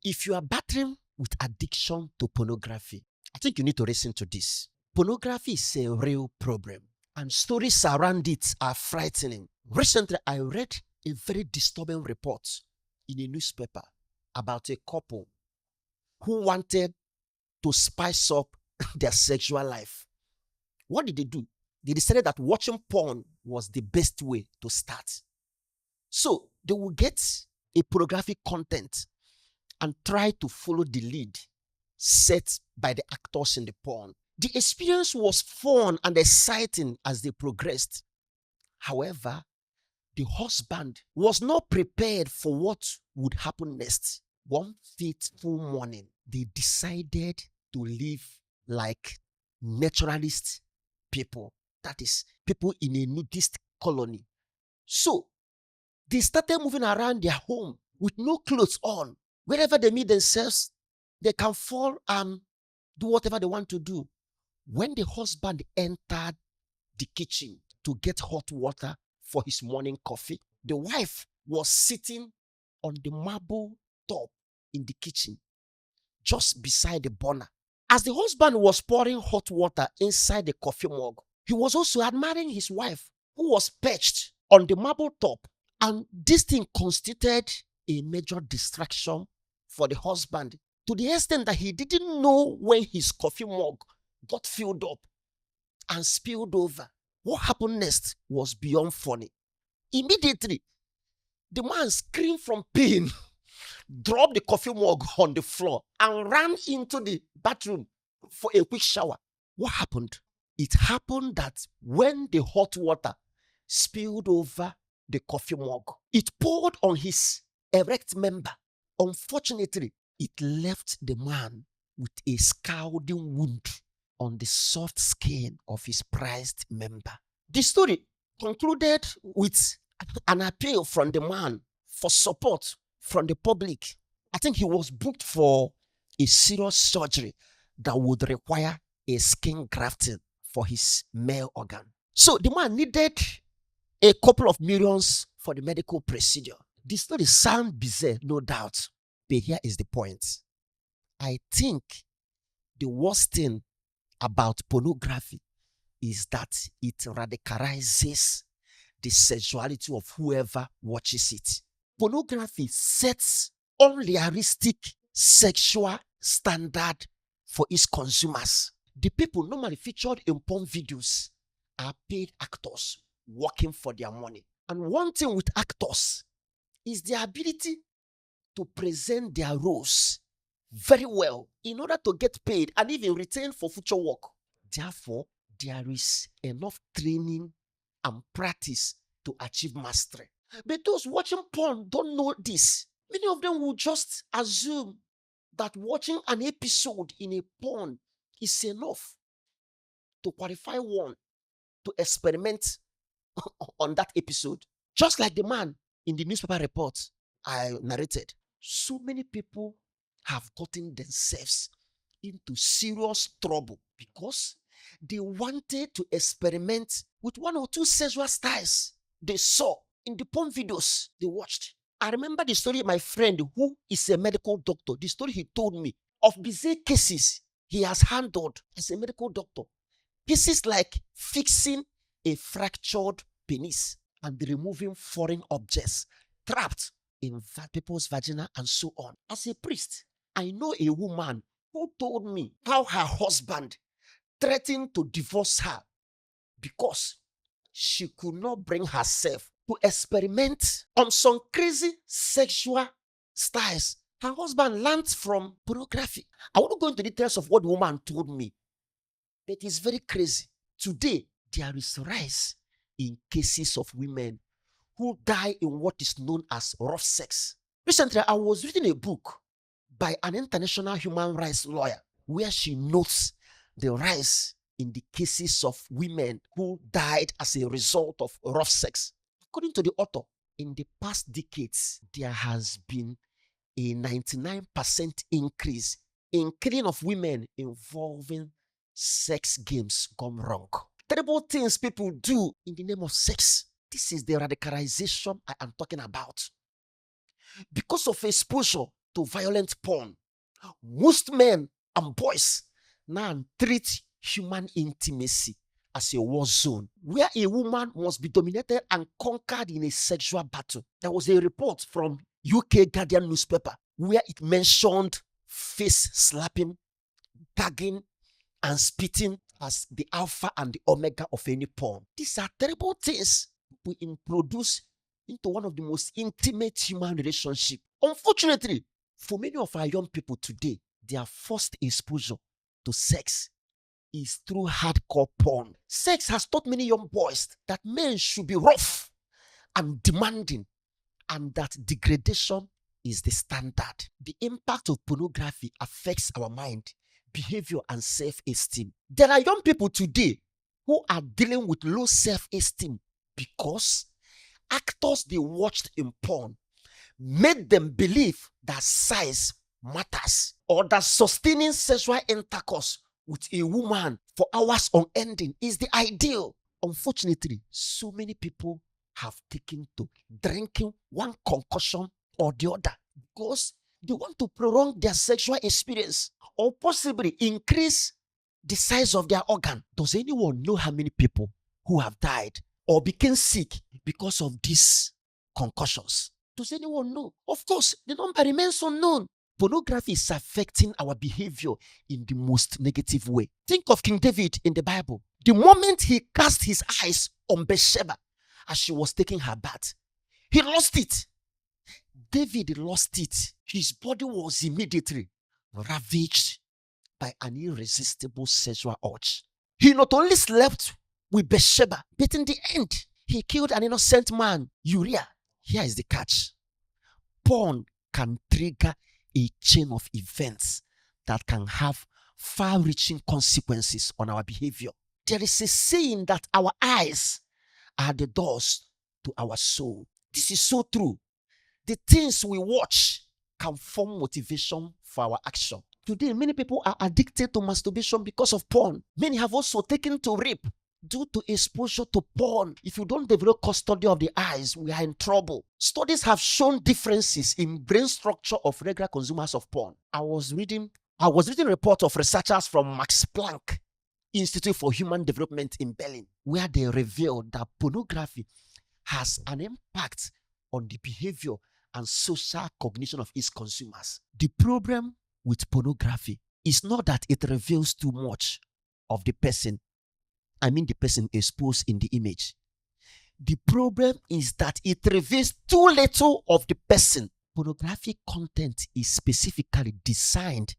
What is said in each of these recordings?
If you are battling with addiction to pornography, I think you need to listen to this. Pornography is a real problem, and stories around it are frightening. Recently, I read a very disturbing report in a newspaper about a couple who wanted to spice up their sexual life. What did they do? They decided that watching porn was the best way to start. So they will get a pornographic content and try to follow the lead set by the actors in the porn. The experience was fun and exciting as they progressed. However, the husband was not prepared for what would happen next. One fateful morning, they decided to live like naturalist people. That is, people in a nudist colony. So, they started moving around their home with no clothes on. Wherever they meet themselves, they can fall and do whatever they want to do. When the husband entered the kitchen to get hot water for his morning coffee, the wife was sitting on the marble top in the kitchen, just beside the burner. As the husband was pouring hot water inside the coffee mug, he was also admiring his wife, who was perched on the marble top. And this thing constituted a major distraction for the husband, to the extent that he didn't know when his coffee mug got filled up and spilled over. What happened next was beyond funny. Immediately, the man screamed from pain, dropped the coffee mug on the floor, and ran into the bathroom for a quick shower. What happened? It happened that when the hot water spilled over the coffee mug, it poured on his erect member. Unfortunately, it left the man with a scalding wound on the soft skin of his prized member. The story concluded with an appeal from the man for support from the public. I think he was booked for a serious surgery that would require a skin grafting for his male organ. So the man needed a couple of millions for the medical procedure. The story sounds bizarre, no doubt, but here is the point. I think the worst thing about pornography is that it radicalizes the sexuality of whoever watches it. Pornography sets unrealistic sexual standard for its consumers. The people normally featured in porn videos are paid actors working for their money. And one thing with actors is their ability to present their roles very well in order to get paid and even retain for future work. Therefore, there is enough training and practice to achieve mastery. But those watching porn don't know this. Many of them will just assume that watching an episode in a porn is enough to qualify one to experiment on that episode. Just like the man in the newspaper report I narrated. So many people have gotten themselves into serious trouble because they wanted to experiment with one or two sexual styles they saw in the porn videos they watched. I remember the story of my friend who is a medical doctor, the story he told me of bizarre cases he has handled as a medical doctor. Cases like fixing a fractured penis and removing foreign objects trapped in people's vagina and so on. As a priest, I know a woman who told me how her husband threatened to divorce her because she could not bring herself to experiment on some crazy sexual styles her husband learned from pornography. I won't go into details of what the woman told me, but it's very crazy. Today, there is a rise in cases of women who die in what is known as rough sex. Recently, I was reading a book by an international human rights lawyer where she notes the rise in the cases of women who died as a result of rough sex. According to the author, in the past decades, there has been a 99% increase in killing of women involving sex games gone wrong. Terrible things people do in the name of sex. This is the radicalization I am talking about. Because of exposure toviolent porn. Most men and boys now treat human intimacy as a war zone where a woman must be dominated and conquered in a sexual battle. There was a report from UK Guardian newspaper where it mentioned face slapping, gagging, and spitting as the alpha and the omega of any porn. These are terrible things we introduce into one of the most intimate human relationships. Unfortunately, for many of our young people today, their first exposure to sex is through hardcore porn. Sex has taught many young boys that men should be rough and demanding, and that degradation is the standard. The impact of pornography affects our mind, behavior, and self-esteem. There are young people today who are dealing with low self-esteem because actors they watched in porn made them believe that size matters, or that sustaining sexual intercourse with a woman for hours on ending is the ideal. Unfortunately, so many people have taken to drinking one concoction or the other because they want to prolong their sexual experience or possibly increase the size of their organ. Does anyone know how many people who have died or became sick because of these concussions? Does anyone know? Of course, the number remains unknown. Pornography is affecting our behavior in the most negative way. Think of King David in the Bible. The moment he cast his eyes on Bathsheba as she was taking her bath, he lost it. David lost it. His body was immediately ravaged by an irresistible sexual urge. He not only slept with Bathsheba, but in the end, he killed an innocent man, Uriah. Here is the catch. Porn can trigger a chain of events that can have far-reaching consequences on our behavior. There is a saying that our eyes are the doors to our soul. This is so true. The things we watch can form motivation for our action. Today, many people are addicted to masturbation because of porn. Many have also taken to rape due to exposure to porn. If you don't develop custody of the eyes, we are in trouble. Studies have shown differences in brain structure of regular consumers of porn. I was reading a report of researchers from Max Planck Institute for Human Development in Berlin, where they revealed that pornography has an impact on the behavior and social cognition of its consumers. The problem with pornography is not that it reveals too much of the person exposed in the image. The problem is that it reveals too little of the person. Pornographic content is specifically designed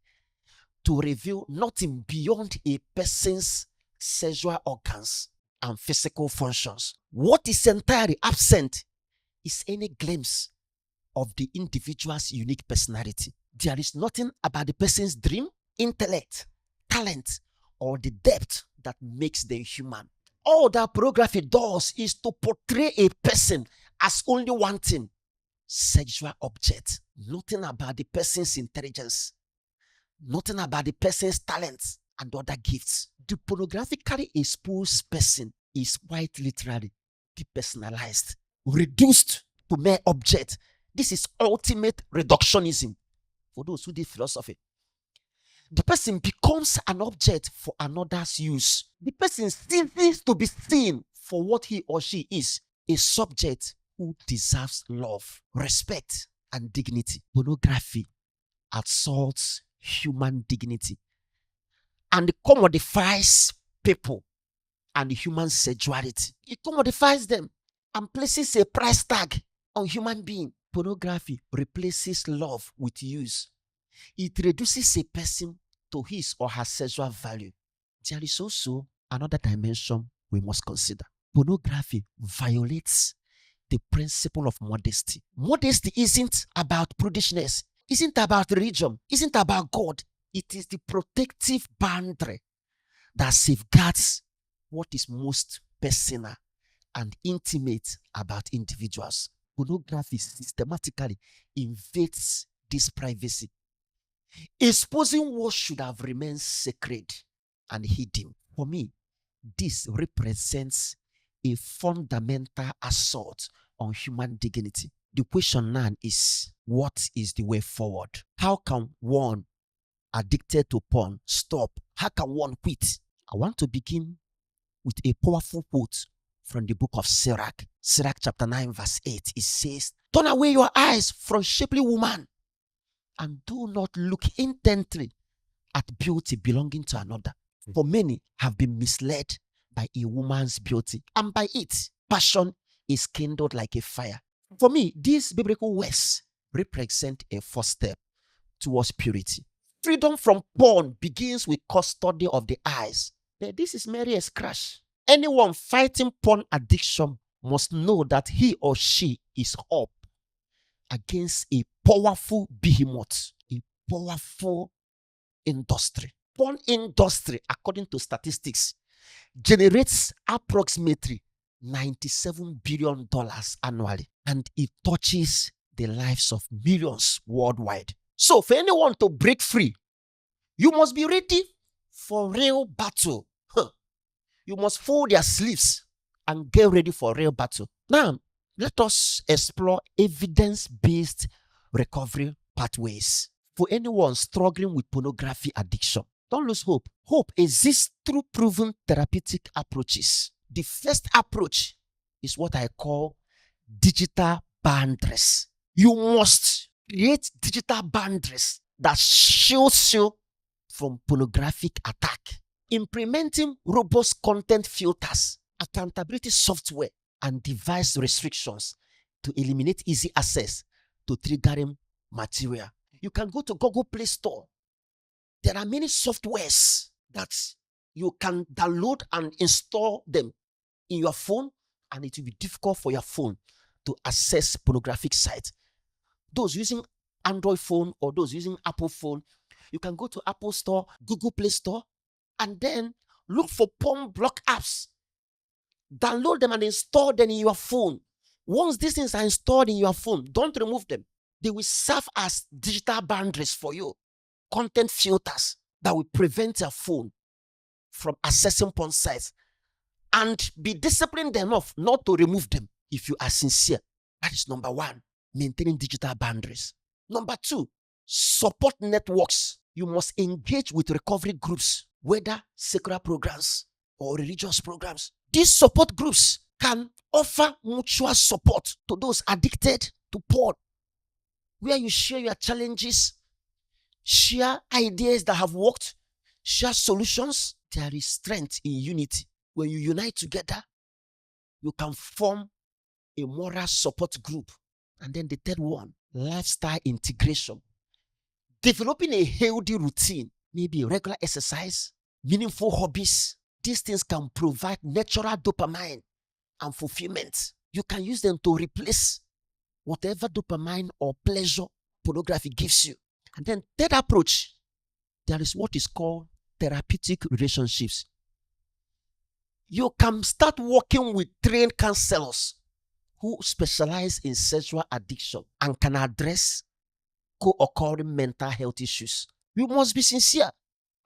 to reveal nothing beyond a person's sexual organs and physical functions. What is entirely absent is any glimpse of the individual's unique personality. There is nothing about the person's dream, intellect, talent, or the depth that makes them human. All that pornography does is to portray a person as only one thing: sexual object. Nothing about the person's intelligence, nothing about the person's talents and other gifts. The pornographically exposed person is quite literally depersonalized, reduced to mere object. This is ultimate reductionism for those who did philosophy. The person becomes an object for another's use. The person ceases to be seen for what he or she is: a subject who deserves love, respect, and dignity. Pornography assaults human dignity and commodifies people and human sexuality. It commodifies them and places a price tag on human being. Pornography replaces love with use. It reduces a person to his or her sexual value. There is also another dimension we must consider. Pornography violates the principle of modesty. Modesty isn't about prudishness, isn't about religion, isn't about God. It is the protective boundary that safeguards what is most personal and intimate about individuals. Pornography systematically invades this privacy, exposing what should have remained sacred and hidden. For me, this represents a fundamental assault on human dignity. The question now is, what is the way forward? How can one addicted to porn stop? How can one quit? I want to begin with a powerful quote from the book of Sirach. Sirach chapter 9 verse 8. It says, "Turn away your eyes from shapely woman and do not look intently at beauty belonging to another. For many have been misled by a woman's beauty, and by it, passion is kindled like a fire." For me, these biblical words represent a first step towards purity. Freedom from porn begins with custody of the eyes. But this is merely a scratch. Anyone fighting porn addiction must know that he or she is up against a powerful behemoth, a powerful industry. Porn industry, according to statistics, generates approximately $97 billion annually, and it touches the lives of millions worldwide. So for anyone to break free, you must be ready for real battle. You must fold your sleeves and get ready for real battle. Now, let us explore evidence-based recovery pathways. For anyone struggling with pornography addiction, don't lose hope. Hope exists through proven therapeutic approaches. The first approach is what I call digital boundaries. You must create digital boundaries that shields you from pornographic attack. Implementing robust content filters, accountability software, and device restrictions to eliminate easy access to triggering material. You can go to Google Play Store. There are many softwares that you can download and install them in your phone, and it will be difficult for your phone to access pornographic sites. Those using Android phone or those using Apple phone, you can go to Apple Store, Google Play Store, and then look for porn block apps. Download them and install them in your phone. Once these things are installed in your phone, don't remove them. They will serve as digital boundaries for you. Content filters that will prevent your phone from accessing porn sites. And be disciplined enough not to remove them if you are sincere. That is number one, maintaining digital boundaries. Number two, support networks. You must engage with recovery groups, whether secular programs or religious programs. These support groups can offer mutual support to those addicted to porn, where you share your challenges, share ideas that have worked, share solutions. There is strength in unity. When you unite together, you can form a moral support group. And then the third one, lifestyle integration. Developing a healthy routine, maybe regular exercise, meaningful hobbies. These things can provide natural dopamine and fulfillment. You can use them to replace whatever dopamine or pleasure pornography gives you. And then third approach, there is what is called therapeutic relationships. You can start working with trained counselors who specialize in sexual addiction and can address co-occurring mental health issues. You must be sincere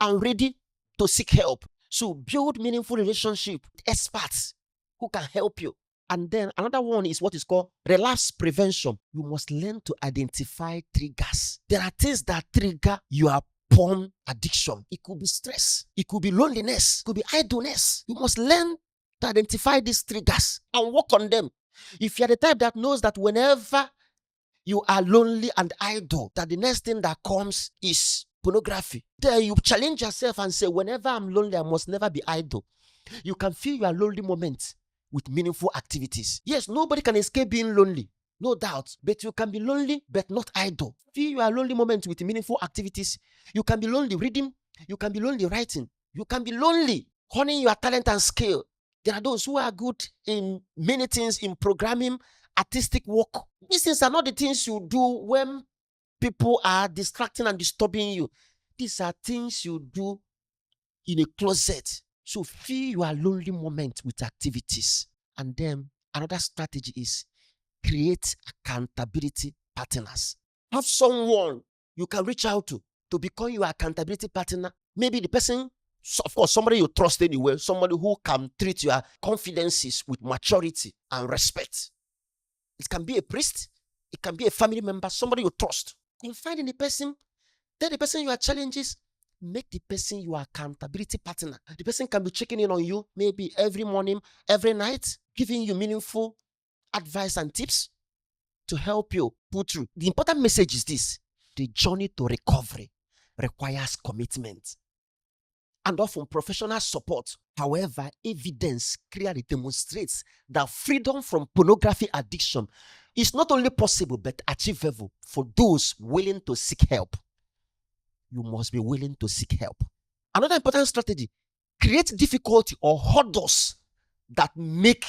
and ready to seek help. So build meaningful relationship with experts who can help you. And then another one is what is called relapse prevention. You must learn to identify triggers. There are things that trigger your porn addiction. It could be stress. It could be loneliness. It could be idleness. You must learn to identify these triggers and work on them. If you're the type that knows that whenever you are lonely and idle, that the next thing that comes is pornography, then you challenge yourself and say, whenever I'm lonely, I must never be idle. You can fill your lonely moments with meaningful activities. Yes, nobody can escape being lonely, no doubt, but you can be lonely but not idle. Fill your lonely moments with meaningful activities. You can be lonely reading, you can be lonely writing, you can be lonely honing your talent and skill. There are those who are good in many things, in programming, artistic work. These things are not the things you do when people are distracting and disturbing you. These are things you do in a closet. So fill your lonely moment with activities. And then another strategy is create accountability partners. Have someone you can reach out to become your accountability partner. Maybe the person, of course, somebody you trust anyway, somebody who can treat your confidences with maturity and respect. It can be a priest, It can be a family member, somebody you trust. Confide in the person, tell the person your challenges, make the person your accountability partner. The person can be checking in on you maybe every morning, every night, giving you meaningful advice and tips to help you pull through. The important message is this: the journey to recovery requires commitment and often professional support. However, evidence clearly demonstrates that freedom from pornography addiction is not only possible but achievable for those willing to seek help. You must be willing to seek help. Another important strategy: create difficulty or hurdles that make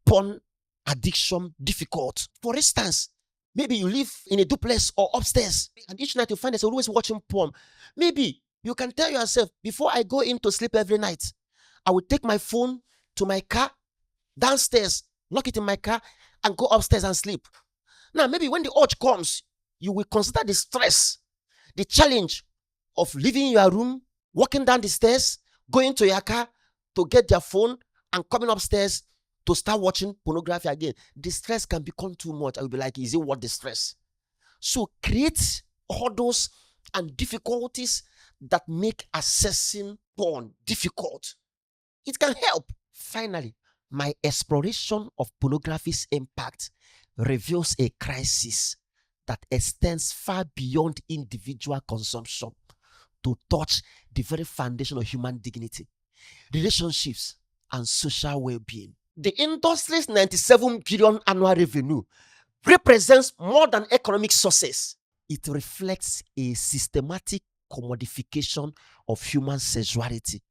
porn addiction difficult. For instance, maybe you live in a duplex or upstairs, and each night you find yourself always watching porn. Maybe you can tell yourself, before I go in to sleep every night, I will take my phone to my car downstairs, lock it in my car, and go upstairs and sleep. Now, maybe when the urge comes, you will consider the stress, the challenge of leaving your room, walking down the stairs, going to your car to get your phone, and coming upstairs to start watching pornography again. The stress can become too much. I will be like, is it worth the stress? So create hurdles and difficulties that make accessing porn difficult. It can help. Finally, my exploration of pornography's impact reveals a crisis that extends far beyond individual consumption to touch the very foundation of human dignity, relationships, and social well-being. The industry's 97 billion annual revenue represents more than economic success. It reflects a systematic commodification of human sexuality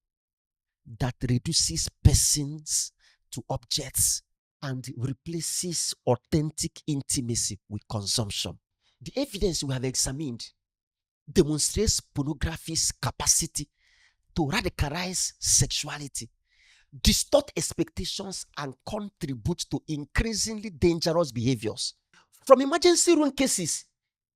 that reduces persons to objects and replaces authentic intimacy with consumption. The evidence we have examined demonstrates pornography's capacity to radicalize sexuality, distort expectations, and contribute to increasingly dangerous behaviors. From emergency room cases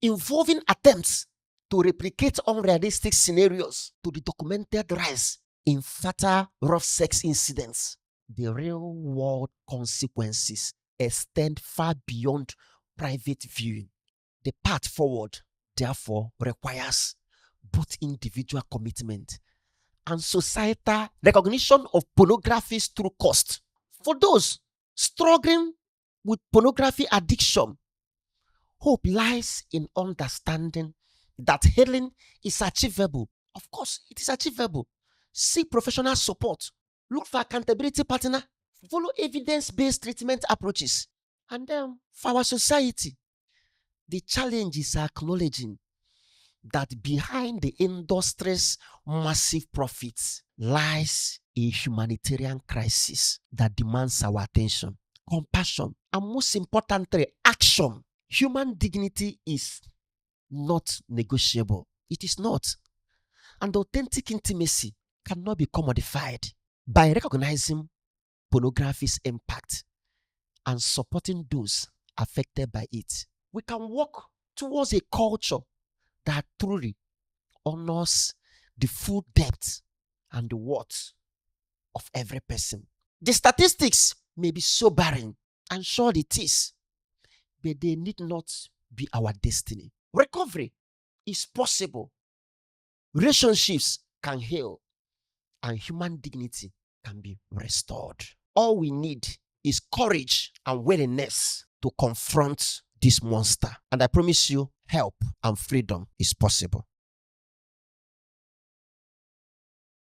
involving attempts to replicate unrealistic scenarios to the documented rise in fatal rough sex incidents, the real-world consequences extend far beyond private viewing. The path forward, therefore, requires both individual commitment and societal recognition of pornography's true cost. For those struggling with pornography addiction, hope lies in understanding that healing is achievable. Of course, it is achievable. Seek professional support. Look for accountability partner. Follow evidence-based treatment approaches. And then, for our society, the challenge is acknowledging that behind the industry's massive profits lies a humanitarian crisis that demands our attention, compassion, and most importantly, action. Human dignity is not negotiable. It is not. And authentic intimacy cannot be commodified. By recognizing pornography's impact and supporting those affected by it, we can work towards a culture that truly honors the full depth and the worth of every person. The statistics may be sobering, and sure it is, but they need not be our destiny. Recovery is possible. Relationships can heal, and human dignity can be restored. All we need is courage and willingness to confront this monster. And I promise you, help and freedom is possible.